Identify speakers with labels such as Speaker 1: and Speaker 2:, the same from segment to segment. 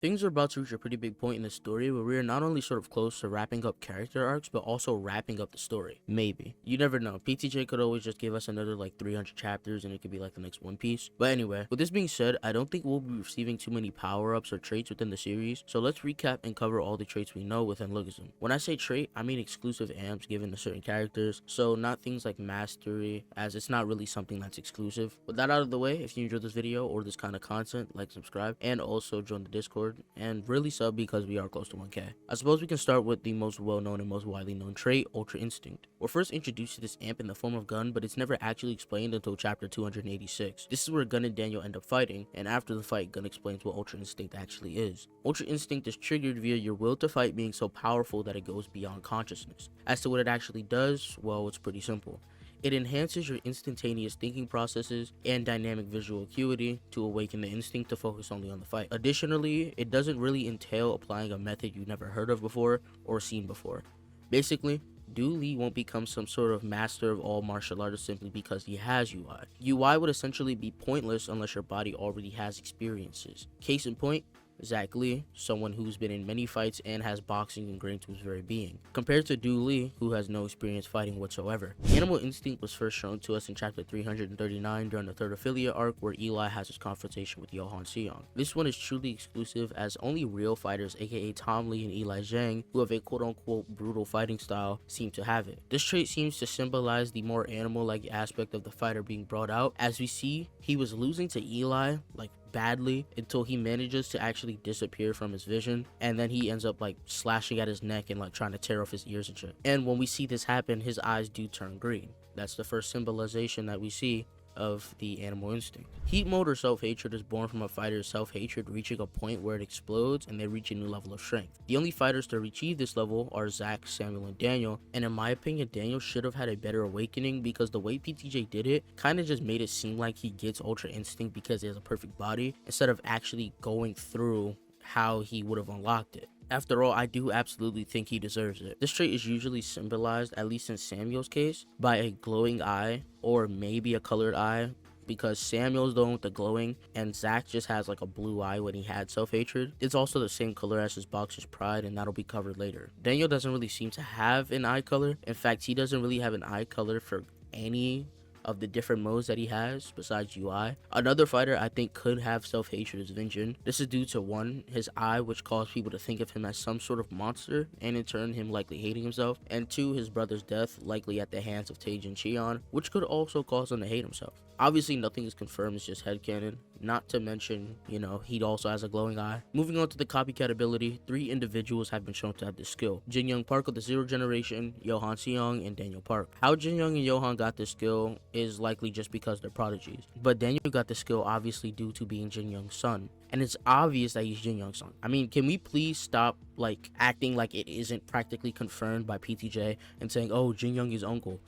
Speaker 1: Things are about to reach a pretty big point in the story where we are not only sort of close to wrapping up character arcs, but also wrapping up the story. Maybe. You never know. PTJ could always just give us another like 300 chapters and it could be like the next One Piece. But anyway, with this being said, I don't think we'll be receiving too many power-ups or traits within the series, so let's recap and cover all the traits we know within Lookism. When I say trait, I mean exclusive amps given to certain characters, so not things like mastery, as it's not really something that's exclusive. With that out of the way, if you enjoyed this video or this kind of content, like, subscribe, and also join the Discord, and really sub because we are close to 1K. I suppose we can start with the most well-known and most widely known trait, Ultra Instinct. We're first introduced to this amp in the form of Gun, but it's never actually explained until chapter 286. This is where Gun and Daniel end up fighting, and after the fight, Gun explains what Ultra Instinct actually is. Ultra Instinct is triggered via your will to fight being so powerful that it goes beyond consciousness. As to what it actually does, well, it's pretty simple. It enhances your instantaneous thinking processes and dynamic visual acuity to awaken the instinct to focus only on the fight. Additionally, it doesn't really entail applying a method you've never heard of before or seen before. Basically, Du Li won't become some sort of master of all martial arts simply because he has UI. UI would essentially be pointless unless your body already has experiences. Case in point, Zach Lee, someone who's been in many fights and has boxing ingrained to his very being, compared to Du Li, who has no experience fighting whatsoever. Animal Instinct was first shown to us in chapter 339 during the third affiliate arc where Eli has his confrontation with Johan Seong. This one is truly exclusive as only real fighters aka Tom Lee and Eli Zhang, who have a quote-unquote brutal fighting style, seem to have it. This trait seems to symbolize the more animal-like aspect of the fighter being brought out. As we see, he was losing to Eli like badly until he manages to actually disappear from his vision, and then he ends up like slashing at his neck and like trying to tear off his ears and shit. And when we see this happen, his eyes do turn green. That's the first symbolization that we see of the animal instinct. Heat mode or self-hatred is born from a fighter's self-hatred reaching a point where it explodes and they reach a new level of strength. The only fighters to achieve this level are Zack, Samuel, and Daniel, and in my opinion, Daniel should have had a better awakening because the way PTJ did it kind of just made it seem like he gets Ultra Instinct because he has a perfect body, instead of actually going through how he would have unlocked it. After all, I do absolutely think he deserves it. This trait is usually symbolized, at least in Samuel's case, by a glowing eye or maybe a colored eye, because Samuel's the one with the glowing and Zack just has like a blue eye when he had self-hatred. It's also the same color as his boxer's pride, and that'll be covered later. Daniel doesn't really seem to have an eye color. In fact, he doesn't really have an eye color for any of the different modes that he has besides UI. Another fighter I think could have self-hatred is Vengeance. This is due to one, his eye, which caused people to think of him as some sort of monster and in turn him likely hating himself, and two, his brother's death, likely at the hands of Taejin Cheon, which could also cause him to hate himself. Obviously nothing is confirmed, it's just headcanon. Not to mention, you know, he also has a glowing eye. Moving on to the copycat ability, 3 individuals have been shown to have this skill. Jin Young Park of the Zero Generation, Johan Seong, and Daniel Park. How Jin Young and Johan got this skill is likely just because they're prodigies, but Daniel got the skill obviously due to being Jin Young's son, and it's obvious that he's Jin Young's son. I mean, can we please stop like acting like it isn't practically confirmed by PTJ and saying, oh, Jin Young is uncle?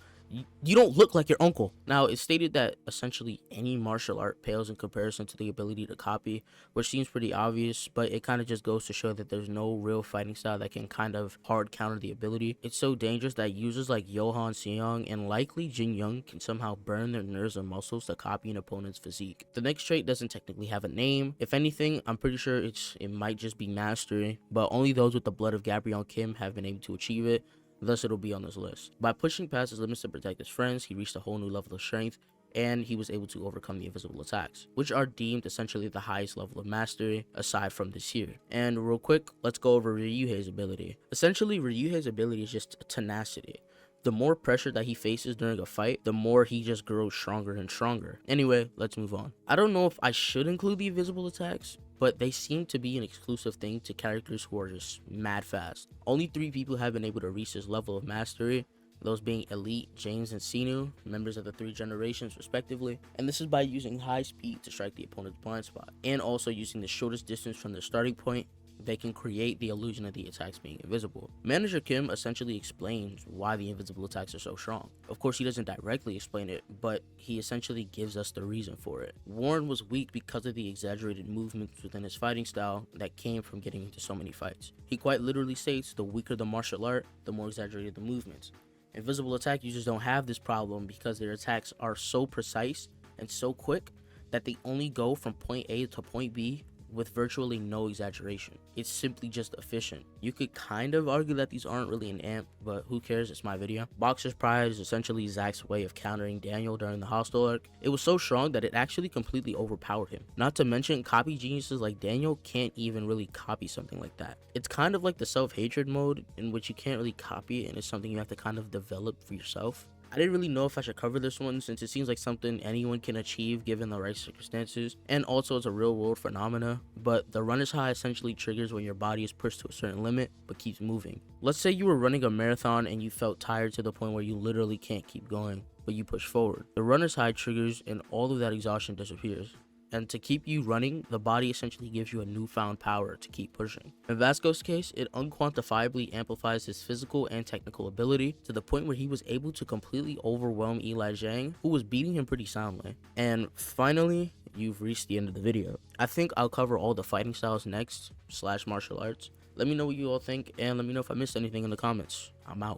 Speaker 1: You don't look like your uncle. Now, it's stated that essentially any martial art pales in comparison to the ability to copy, which seems pretty obvious, but it kind of just goes to show that there's no real fighting style that can kind of hard counter the ability. It's so dangerous that users like Johan Seong and likely Jin Young can somehow burn their nerves and muscles to copy an opponent's physique. The next trait doesn't technically have a name. If anything, I'm pretty sure it might just be mastery, but only those with the blood of Gabrielle Kim have been able to achieve it. Thus, it'll be on this list. By pushing past his limits to protect his friends, he reached a whole new level of strength, and he was able to overcome the invisible attacks, which are deemed essentially the highest level of mastery aside from this here. And real quick, let's go over Ryuhei's ability. Essentially, Ryuhei's ability is just tenacity. The more pressure that he faces during a fight, the more he just grows stronger and stronger. Anyway, let's move on. I don't know if I should include the invisible attacks, but they seem to be an exclusive thing to characters who are just mad fast. Only 3 people have been able to reach this level of mastery, those being Elite, James, and Sinu, members of the 3 generations respectively, and this is by using high speed to strike the opponent's blind spot, and also using the shortest distance from their starting point. They can create the illusion of the attacks being invisible. Manager Kim essentially explains why the invisible attacks are so strong. Of course, he doesn't directly explain it, but he essentially gives us the reason for it. Warren was weak because of the exaggerated movements within his fighting style that came from getting into so many fights. He quite literally states, the weaker the martial art, the more exaggerated the movements. Invisible attack users don't have this problem because their attacks are so precise and so quick that they only go from point A to point B with virtually no exaggeration. It's simply just efficient. You could kind of argue that these aren't really an amp, but who cares, it's my video. Boxer's Pride is essentially Zack's way of countering Daniel during the hostile arc. It was so strong that it actually completely overpowered him. Not to mention, copy geniuses like Daniel can't even really copy something like that. It's kind of like the self-hatred mode, in which you can't really copy it and it's something you have to kind of develop for yourself. I didn't really know if I should cover this one since it seems like something anyone can achieve given the right circumstances, and also it's a real world phenomena, but the runner's high essentially triggers when your body is pushed to a certain limit but keeps moving. Let's say you were running a marathon and you felt tired to the point where you literally can't keep going, but you push forward. The runner's high triggers and all of that exhaustion disappears. And to keep you running, the body essentially gives you a newfound power to keep pushing. In Vasco's case, it unquantifiably amplifies his physical and technical ability to the point where he was able to completely overwhelm Eli Zhang, who was beating him pretty soundly. And finally, you've reached the end of the video. I think I'll cover all the fighting styles next, / martial arts. Let me know what you all think, and let me know if I missed anything in the comments. I'm out.